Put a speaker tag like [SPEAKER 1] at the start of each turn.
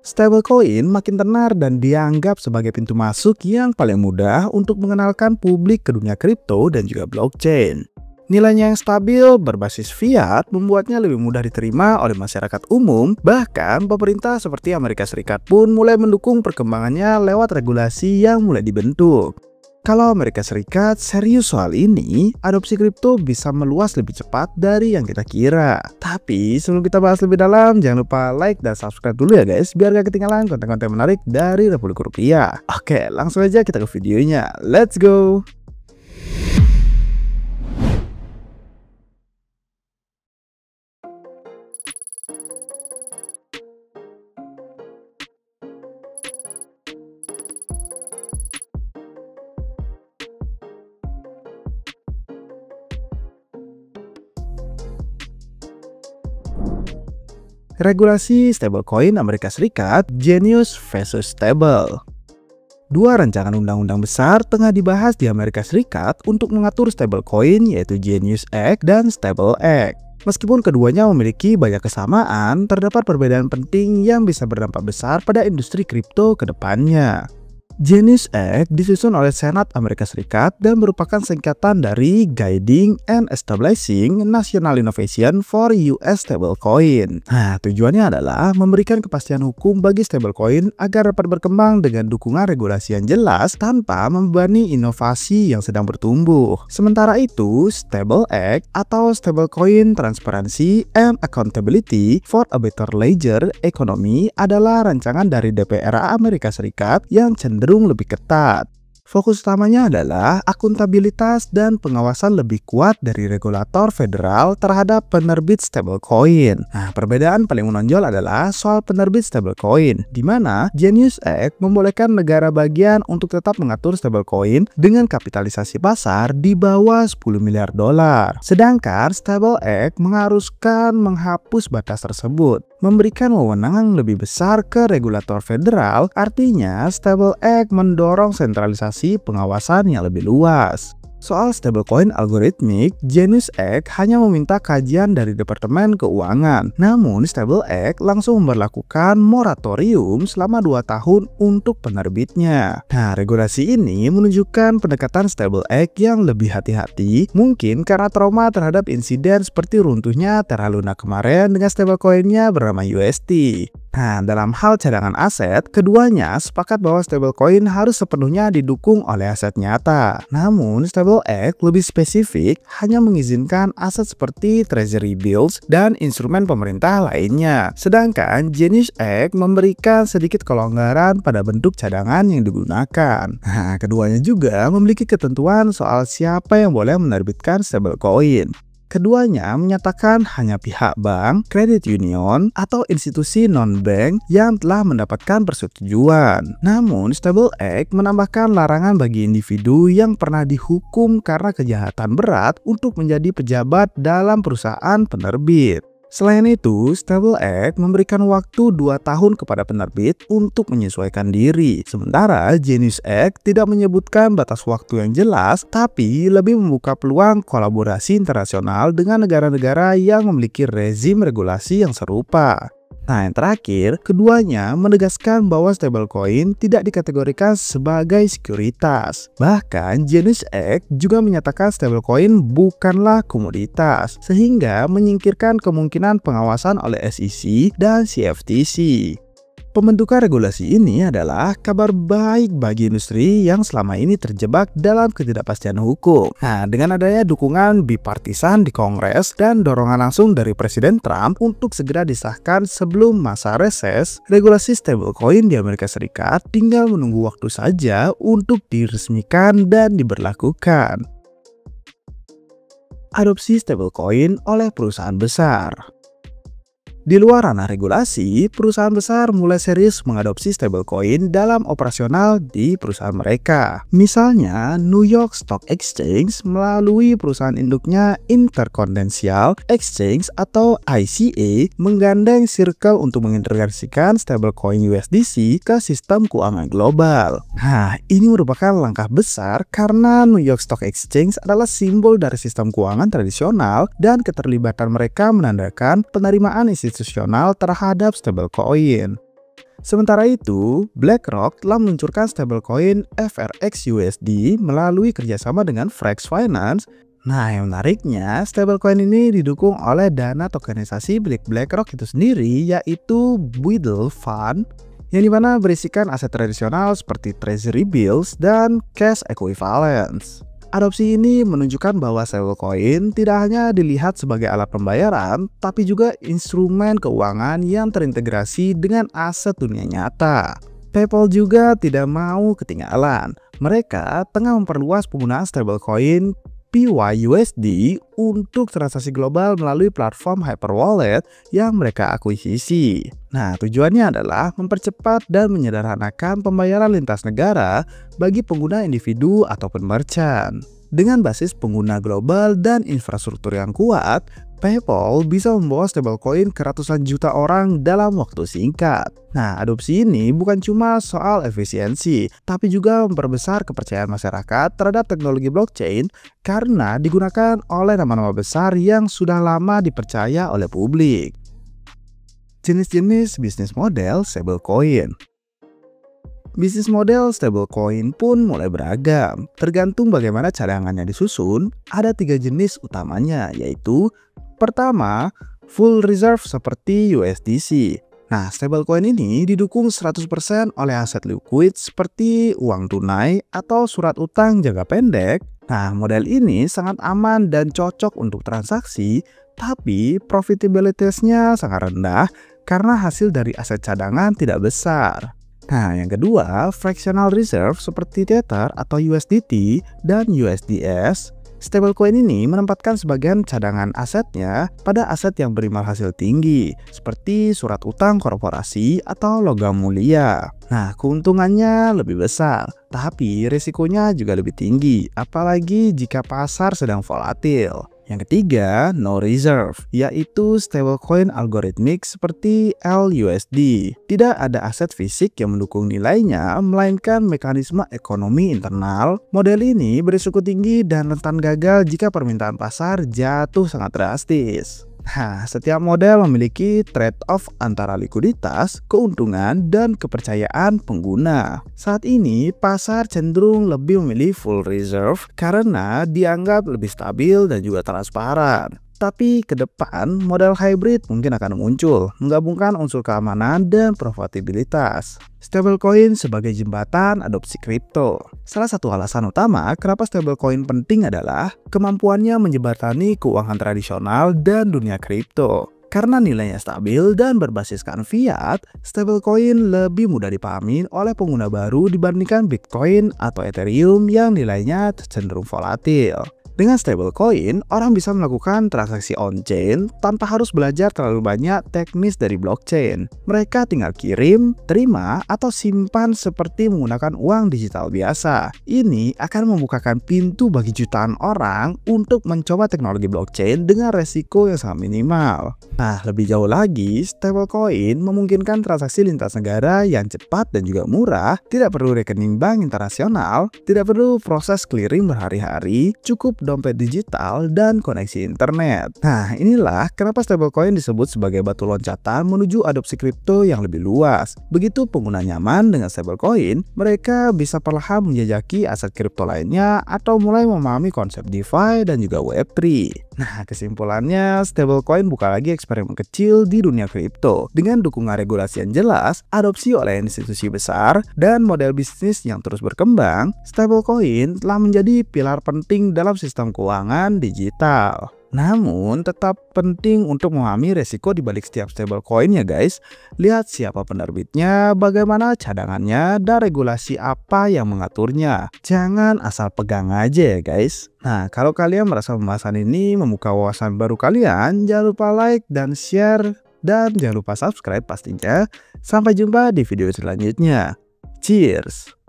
[SPEAKER 1] Stablecoin makin tenar dan dianggap sebagai pintu masuk yang paling mudah untuk mengenalkan publik ke dunia kripto dan juga blockchain. Nilainya yang stabil berbasis fiat membuatnya lebih mudah diterima oleh masyarakat umum, bahkan pemerintah seperti Amerika Serikat pun mulai mendukung perkembangannya lewat regulasi yang mulai dibentuk. Kalau Amerika Serikat serius soal ini, adopsi kripto bisa meluas lebih cepat dari yang kita kira. Tapi sebelum kita bahas lebih dalam, jangan lupa like dan subscribe dulu ya guys, biar gak ketinggalan konten-konten menarik dari Republik Rupiah. Oke, langsung aja kita ke videonya. Let's go! Regulasi stablecoin Amerika Serikat, Genius versus Stable. Dua rancangan undang-undang besar tengah dibahas di Amerika Serikat untuk mengatur stablecoin, yaitu Genius Act dan Stable Act. Meskipun keduanya memiliki banyak kesamaan, terdapat perbedaan penting yang bisa berdampak besar pada industri kripto ke depannya. Genius Act disusun oleh Senat Amerika Serikat dan merupakan singkatan dari Guiding and Establishing National Innovation for US Stablecoin. Nah, tujuannya adalah memberikan kepastian hukum bagi stablecoin agar dapat berkembang dengan dukungan regulasi yang jelas tanpa membebani inovasi yang sedang bertumbuh. Sementara itu, Stable Act atau Stablecoin Transparency and Accountability for a Better Ledger Economy adalah rancangan dari DPR Amerika Serikat yang cenderung lebih ketat. Fokus utamanya adalah akuntabilitas dan pengawasan lebih kuat dari regulator federal terhadap penerbit stablecoin. Nah, perbedaan paling menonjol adalah soal penerbit stablecoin, di mana Genius Act membolehkan negara bagian untuk tetap mengatur stablecoin dengan kapitalisasi pasar di bawah 10 miliar dolar. Sedangkan Stable Act mengharuskan menghapus batas tersebut, memberikan wewenang lebih besar ke regulator federal. Artinya, Stable Act mendorong sentralisasi pengawasan yang lebih luas. Soal stablecoin algoritmik, Genius Act hanya meminta kajian dari Departemen Keuangan. Namun, Stable Act langsung memberlakukan moratorium selama 2 tahun untuk penerbitnya. Nah, regulasi ini menunjukkan pendekatan Stable Act yang lebih hati-hati, mungkin karena trauma terhadap insiden seperti runtuhnya Terra Luna kemarin dengan stablecoinnya bernama UST. Nah, dalam hal cadangan aset, keduanya sepakat bahwa stablecoin harus sepenuhnya didukung oleh aset nyata. Namun, Stable Act lebih spesifik, hanya mengizinkan aset seperti treasury bills dan instrumen pemerintah lainnya. Sedangkan Genius Act memberikan sedikit kelonggaran pada bentuk cadangan yang digunakan. Nah, keduanya juga memiliki ketentuan soal siapa yang boleh menerbitkan stablecoin. Keduanya menyatakan hanya pihak bank, credit union, atau institusi non-bank yang telah mendapatkan persetujuan. Namun, Stable Act menambahkan larangan bagi individu yang pernah dihukum karena kejahatan berat untuk menjadi pejabat dalam perusahaan penerbit. Selain itu, Stable Act memberikan waktu 2 tahun kepada penerbit untuk menyesuaikan diri. Sementara Genius Act tidak menyebutkan batas waktu yang jelas, tapi lebih membuka peluang kolaborasi internasional dengan negara-negara yang memiliki rezim regulasi yang serupa. Nah, yang terakhir, keduanya menegaskan bahwa stablecoin tidak dikategorikan sebagai sekuritas. Bahkan, Genius Act juga menyatakan stablecoin bukanlah komoditas, sehingga menyingkirkan kemungkinan pengawasan oleh SEC dan CFTC. Pembentukan regulasi ini adalah kabar baik bagi industri yang selama ini terjebak dalam ketidakpastian hukum. Nah, dengan adanya dukungan bipartisan di Kongres dan dorongan langsung dari Presiden Trump untuk segera disahkan sebelum masa reses, regulasi stablecoin di Amerika Serikat tinggal menunggu waktu saja untuk diresmikan dan diberlakukan. Adopsi stablecoin oleh perusahaan besar. Di luar ranah regulasi, perusahaan besar mulai serius mengadopsi stablecoin dalam operasional di perusahaan mereka. Misalnya, New York Stock Exchange melalui perusahaan induknya Intercontinental Exchange atau ICA menggandeng Circle untuk mengintegrasikan stablecoin USDC ke sistem keuangan global. Nah, ini merupakan langkah besar karena New York Stock Exchange adalah simbol dari sistem keuangan tradisional dan keterlibatan mereka menandakan penerimaan institusional terhadap stablecoin. Sementara itu, BlackRock telah meluncurkan stablecoin FRX-USD melalui kerjasama dengan Frax Finance. Nah, yang menariknya, stablecoin ini didukung oleh dana tokenisasi milik BlackRock itu sendiri, yaitu Build Fund, yang dimana berisikan aset tradisional seperti treasury bills dan cash equivalents. Adopsi ini menunjukkan bahwa stablecoin tidak hanya dilihat sebagai alat pembayaran, tapi juga instrumen keuangan yang terintegrasi dengan aset dunia nyata. PayPal juga tidak mau ketinggalan. Mereka tengah memperluas penggunaan stablecoin PYUSD untuk transaksi global melalui platform Hyperwallet yang mereka akuisisi. Nah, tujuannya adalah mempercepat dan menyederhanakan pembayaran lintas negara bagi pengguna individu ataupun merchant. Dengan basis pengguna global dan infrastruktur yang kuat, PayPal bisa membawa stablecoin ke ratusan juta orang dalam waktu singkat. Nah, adopsi ini bukan cuma soal efisiensi, tapi juga memperbesar kepercayaan masyarakat terhadap teknologi blockchain karena digunakan oleh nama-nama besar yang sudah lama dipercaya oleh publik. Jenis-jenis bisnis model stablecoin. Bisnis model stablecoin pun mulai beragam. Tergantung bagaimana cadangannya disusun, ada 3 jenis utamanya, yaitu pertama, full reserve seperti USDC. Nah, stablecoin ini didukung 100% oleh aset liquid seperti uang tunai atau surat utang jangka pendek. Nah, model ini sangat aman dan cocok untuk transaksi, tapi profitability-nya sangat rendah karena hasil dari aset cadangan tidak besar. Nah, yang kedua, fractional reserve seperti Tether atau USDT dan USDS. Stablecoin ini menempatkan sebagian cadangan asetnya pada aset yang berimbal hasil tinggi, seperti surat utang korporasi atau logam mulia. Nah, keuntungannya lebih besar, tapi risikonya juga lebih tinggi, apalagi jika pasar sedang volatil. Yang ketiga, no reserve, yaitu stablecoin algoritmik seperti LUSD. Tidak ada aset fisik yang mendukung nilainya, melainkan mekanisme ekonomi internal. Model ini berisiko tinggi dan rentan gagal jika permintaan pasar jatuh sangat drastis. Nah, setiap model memiliki trade-off antara likuiditas, keuntungan, dan kepercayaan pengguna. Saat ini, pasar cenderung lebih memilih full reserve karena dianggap lebih stabil dan juga transparan. Tapi ke depan, model hybrid mungkin akan muncul, menggabungkan unsur keamanan dan profitabilitas. Stablecoin sebagai jembatan adopsi kripto. Salah satu alasan utama kenapa stablecoin penting adalah kemampuannya menjembatani keuangan tradisional dan dunia kripto. Karena nilainya stabil dan berbasiskan fiat, stablecoin lebih mudah dipahami oleh pengguna baru dibandingkan Bitcoin atau Ethereum yang nilainya cenderung volatil. Dengan stablecoin, orang bisa melakukan transaksi on-chain tanpa harus belajar terlalu banyak teknis dari blockchain. Mereka tinggal kirim, terima, atau simpan seperti menggunakan uang digital biasa. Ini akan membukakan pintu bagi jutaan orang untuk mencoba teknologi blockchain dengan resiko yang sangat minimal. Nah, lebih jauh lagi, stablecoin memungkinkan transaksi lintas negara yang cepat dan juga murah, tidak perlu rekening bank internasional, tidak perlu proses clearing berhari-hari, cukup dompet digital, dan koneksi internet. Nah, inilah kenapa stablecoin disebut sebagai batu loncatan menuju adopsi kripto yang lebih luas. Begitu pengguna nyaman dengan stablecoin, mereka bisa perlahan menjajaki aset kripto lainnya atau mulai memahami konsep DeFi dan juga Web3. Nah, kesimpulannya, stablecoin bukan lagi eksperimen kecil di dunia kripto. Dengan dukungan regulasi yang jelas, adopsi oleh institusi besar, dan model bisnis yang terus berkembang, stablecoin telah menjadi pilar penting dalam sistem keuangan digital. Namun, tetap penting untuk memahami resiko di balik setiap stablecoin ya guys. Lihat siapa penerbitnya, bagaimana cadangannya, dan regulasi apa yang mengaturnya. Jangan asal pegang aja ya guys. Nah, kalau kalian merasa pembahasan ini membuka wawasan baru kalian, jangan lupa like dan share, dan jangan lupa subscribe pastinya. Sampai jumpa di video selanjutnya. Cheers!